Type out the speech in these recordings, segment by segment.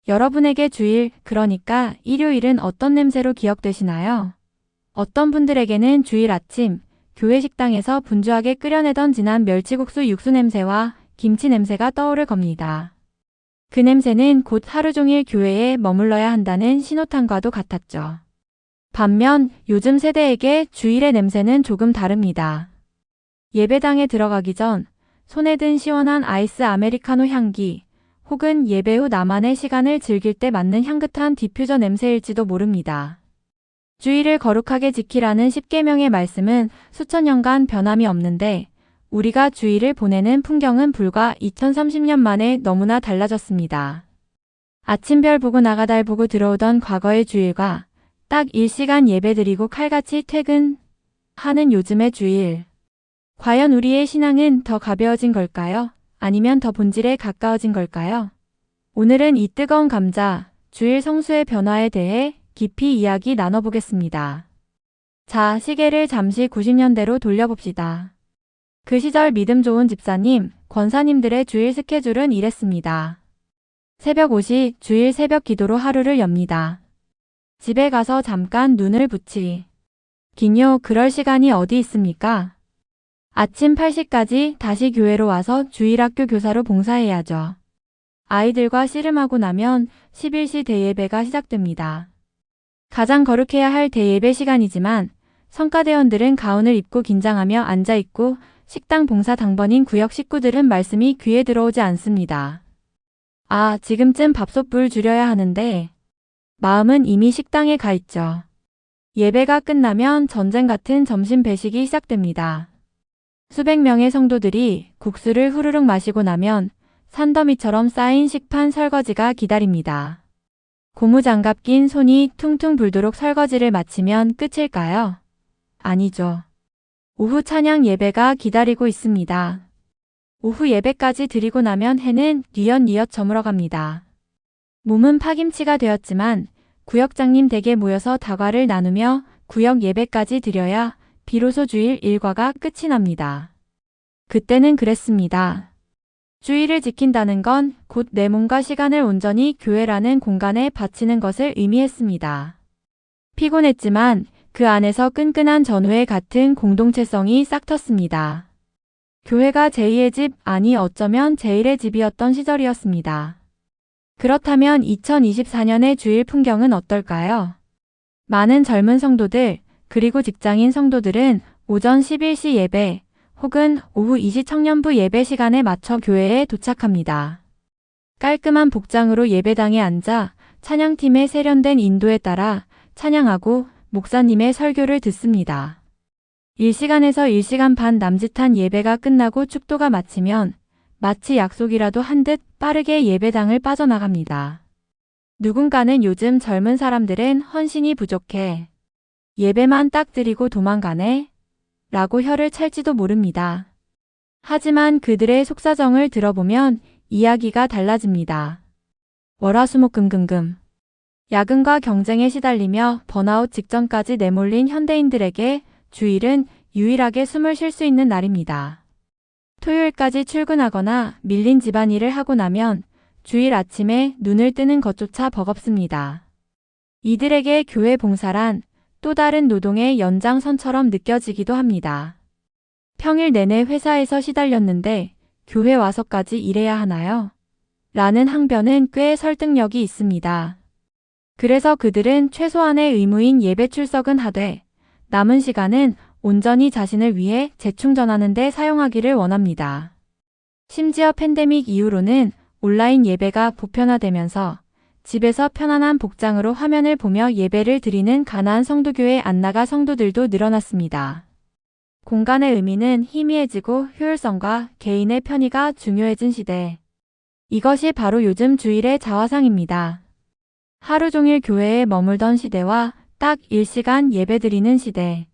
여러분에게 주일, 그러니까 일요일은 어떤 냄새로 기억되시나요? 어떤 분들에게는 주일 아침, 교회 식당에서 분주하게 끓여내던 진한 멸치국수 육수 냄새와 김치 냄새가 떠오를 겁니다. 그 냄새는 곧 하루 종일 교회에 머물러야 한다는 신호탄과도 같았죠. 반면 요즘 세대에게 주일의 냄새는 조금 다릅니다. 예배당에 들어가기 전 손에 든 시원한 아이스 아메리카노 향기, 혹은 예배 후 나만의 시간을 즐길 때 맡는 향긋한 디퓨저 냄새일지도 모릅니다. 주일을 거룩하게 지키라는 십계명의 말씀은 수천 년간 변함이 없는데 우리가 주일을 보내는 풍경은 불과 2030년 만에 너무나 달라졌습니다. 아침별 보고 나가달 보고 들어오던 과거의 주일과 딱 일시간 예배드리고 칼같이 퇴근하는 요즘의 주일. 과연 우리의 신앙은 더 가벼워진 걸까요? 아니면 더 본질에 가까워진 걸까요? 오늘은 이 뜨거운 감자, 주일 성수의 변화에 대해 깊이 이야기 나눠보겠습니다. 자, 시계를 잠시 90년대로 돌려봅시다. 그 시절 믿음 좋은 집사님, 권사님들의 주일 스케줄은 이랬습니다. 새벽 5시 주일 새벽 기도로 하루를 엽니다. 집에 가서 잠깐 눈을 붙이. 긴요, 그럴 시간이 어디 있습니까? 아침 8시까지 다시 교회로 와서 주일학교 교사로 봉사해야죠. 아이들과 씨름하고 나면 11시 대예배가 시작됩니다. 가장 거룩해야 할 대예배 시간이지만 성가대원들은 가운을 입고 긴장하며 앉아있고 식당 봉사 당번인 구역 식구들은 말씀이 귀에 들어오지 않습니다. 아, 지금쯤 밥솥불 줄여야 하는데 마음은 이미 식당에 가 있죠. 예배가 끝나면 전쟁 같은 점심 배식이 시작됩니다. 수백 명의 성도들이 국수를 후루룩 마시고 나면 산더미처럼 쌓인 식판 설거지가 기다립니다. 고무장갑 낀 손이 퉁퉁 불도록 설거지를 마치면 끝일까요? 아니죠. 오후 찬양 예배가 기다리고 있습니다. 오후 예배까지 드리고 나면 해는 뉘엿뉘엿 저물어갑니다. 몸은 파김치가 되었지만 구역장님 댁에 모여서 다과를 나누며 구역 예배까지 드려야 비로소 주일 일과가 끝이 납니다. 그때는 그랬습니다. 주일을 지킨다는 건 곧 내 몸과 시간을 온전히 교회라는 공간에 바치는 것을 의미했습니다. 피곤했지만 그 안에서 끈끈한 전우회 같은 공동체성이 싹 텄습니다. 교회가 제2의 집, 아니 어쩌면 제1의 집이었던 시절이었습니다. 그렇다면 2024년의 주일 풍경은 어떨까요? 많은 젊은 성도들, 그리고 직장인 성도들은 오전 11시 예배 혹은 오후 2시 청년부 예배 시간에 맞춰 교회에 도착합니다. 깔끔한 복장으로 예배당에 앉아 찬양팀의 세련된 인도에 따라 찬양하고 목사님의 설교를 듣습니다. 1시간에서 1시간 반 남짓한 예배가 끝나고 축도가 마치면 마치 약속이라도 한 듯 빠르게 예배당을 빠져나갑니다. 누군가는 요즘 젊은 사람들은 헌신이 부족해. 예배만 딱 드리고 도망가네? 라고 혀를 찰지도 모릅니다. 하지만 그들의 속사정을 들어보면 이야기가 달라집니다. 월화수목금금금. 야근과 경쟁에 시달리며 번아웃 직전까지 내몰린 현대인들에게 주일은 유일하게 숨을 쉴 수 있는 날입니다. 토요일까지 출근하거나 밀린 집안일을 하고 나면 주일 아침에 눈을 뜨는 것조차 버겁습니다. 이들에게 교회 봉사란 또 다른 노동의 연장선처럼 느껴지기도 합니다. 평일 내내 회사에서 시달렸는데 교회 와서까지 일해야 하나요? 라는 항변은 꽤 설득력이 있습니다. 그래서 그들은 최소한의 의무인 예배 출석은 하되 남은 시간은 온전히 자신을 위해 재충전하는 데 사용하기를 원합니다. 심지어 팬데믹 이후로는 온라인 예배가 보편화되면서 집에서 편안한 복장으로 화면을 보며 예배를 드리는 가나안 성도교회 안 나가 성도들도 늘어났습니다. 공간의 의미는 희미해지고 효율성과 개인의 편의가 중요해진 시대. 이것이 바로 요즘 주일의 자화상입니다. 하루 종일 교회에 머물던 시대와 딱 1시간 예배드리는 시대.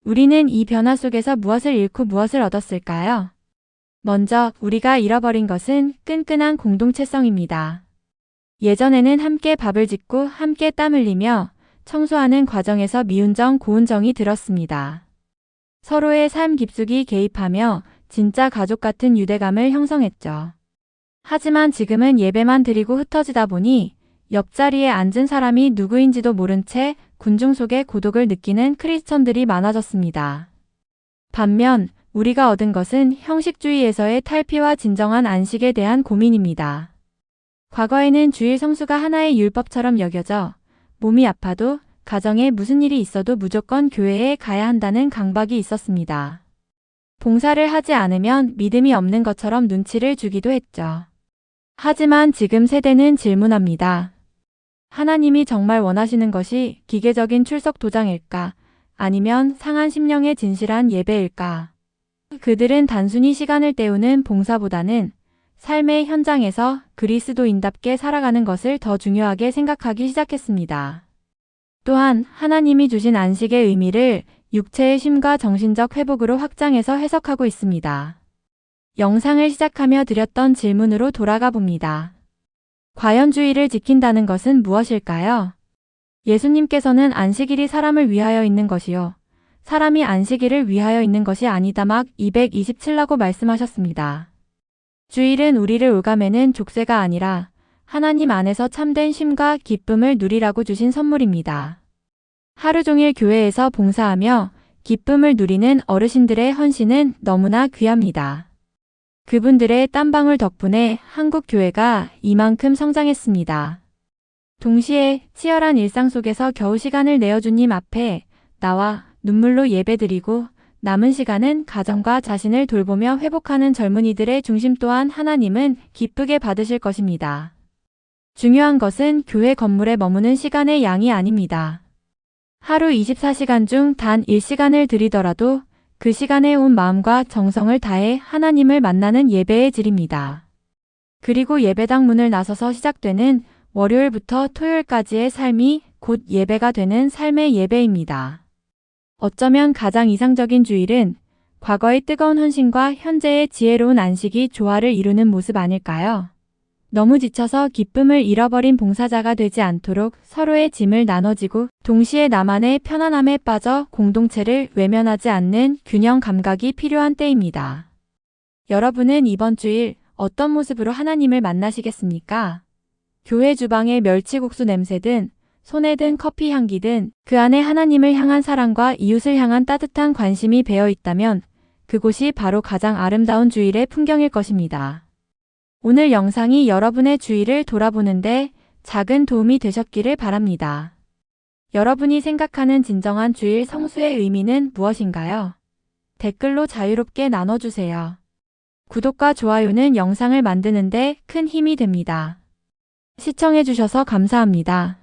우리는 이 변화 속에서 무엇을 잃고 무엇을 얻었을까요? 먼저 우리가 잃어버린 것은 끈끈한 공동체성입니다. 예전에는 함께 밥을 짓고 함께 땀 흘리며 청소하는 과정에서 미운정 고운정이 들었습니다. 서로의 삶 깊숙이 개입하며 진짜 가족 같은 유대감을 형성했죠. 하지만 지금은 예배만 드리고 흩어지다 보니 옆자리에 앉은 사람이 누구인지도 모른 채 군중 속에 고독을 느끼는 크리스천들이 많아졌습니다. 반면 우리가 얻은 것은 형식주의에서의 탈피와 진정한 안식에 대한 고민입니다. 과거에는 주일 성수가 하나의 율법처럼 여겨져 몸이 아파도 가정에 무슨 일이 있어도 무조건 교회에 가야 한다는 강박이 있었습니다. 봉사를 하지 않으면 믿음이 없는 것처럼 눈치를 주기도 했죠. 하지만 지금 세대는 질문합니다. 하나님이 정말 원하시는 것이 기계적인 출석 도장일까? 아니면 상한 심령의 진실한 예배일까? 그들은 단순히 시간을 때우는 봉사보다는 삶의 현장에서 그리스도인답게 살아가는 것을 더 중요하게 생각하기 시작했습니다. 또한 하나님이 주신 안식의 의미를 육체의 쉼과 정신적 회복으로 확장해서 해석하고 있습니다. 영상을 시작하며 드렸던 질문으로 돌아가 봅니다. 과연 주일을 지킨다는 것은 무엇일까요? 예수님께서는 안식일이 사람을 위하여 있는 것이요. 사람이 안식일을 위하여 있는 것이 아니다 막 227라고 말씀하셨습니다. 주일은 우리를 올가매는 족쇄가 아니라 하나님 안에서 참된 쉼과 기쁨을 누리라고 주신 선물입니다. 하루 종일 교회에서 봉사하며 기쁨을 누리는 어르신들의 헌신은 너무나 귀합니다. 그분들의 땀방울 덕분에 한국 교회가 이만큼 성장했습니다. 동시에 치열한 일상 속에서 겨우 시간을 내어 주님 앞에 나와 눈물로 예배드리고 남은 시간은 가정과 자신을 돌보며 회복하는 젊은이들의 중심 또한 하나님은 기쁘게 받으실 것입니다. 중요한 것은 교회 건물에 머무는 시간의 양이 아닙니다. 하루 24시간 중 단 1시간을 드리더라도 그 시간에 온 마음과 정성을 다해 하나님을 만나는 예배의 질입니다. 그리고 예배당 문을 나서서 시작되는 월요일부터 토요일까지의 삶이 곧 예배가 되는 삶의 예배입니다. 어쩌면 가장 이상적인 주일은 과거의 뜨거운 헌신과 현재의 지혜로운 안식이 조화를 이루는 모습 아닐까요? 너무 지쳐서 기쁨을 잃어버린 봉사자가 되지 않도록 서로의 짐을 나눠지고 동시에 나만의 편안함에 빠져 공동체를 외면하지 않는 균형 감각이 필요한 때입니다. 여러분은 이번 주일 어떤 모습으로 하나님을 만나시겠습니까? 교회 주방의 멸치국수 냄새든 손에 든 커피 향기든 그 안에 하나님을 향한 사랑과 이웃을 향한 따뜻한 관심이 배어 있다면 그곳이 바로 가장 아름다운 주일의 풍경일 것입니다. 오늘 영상이 여러분의 주일을 돌아보는데 작은 도움이 되셨기를 바랍니다. 여러분이 생각하는 진정한 주일 성수의 의미는 무엇인가요? 댓글로 자유롭게 나눠주세요. 구독과 좋아요는 영상을 만드는데 큰 힘이 됩니다. 시청해주셔서 감사합니다.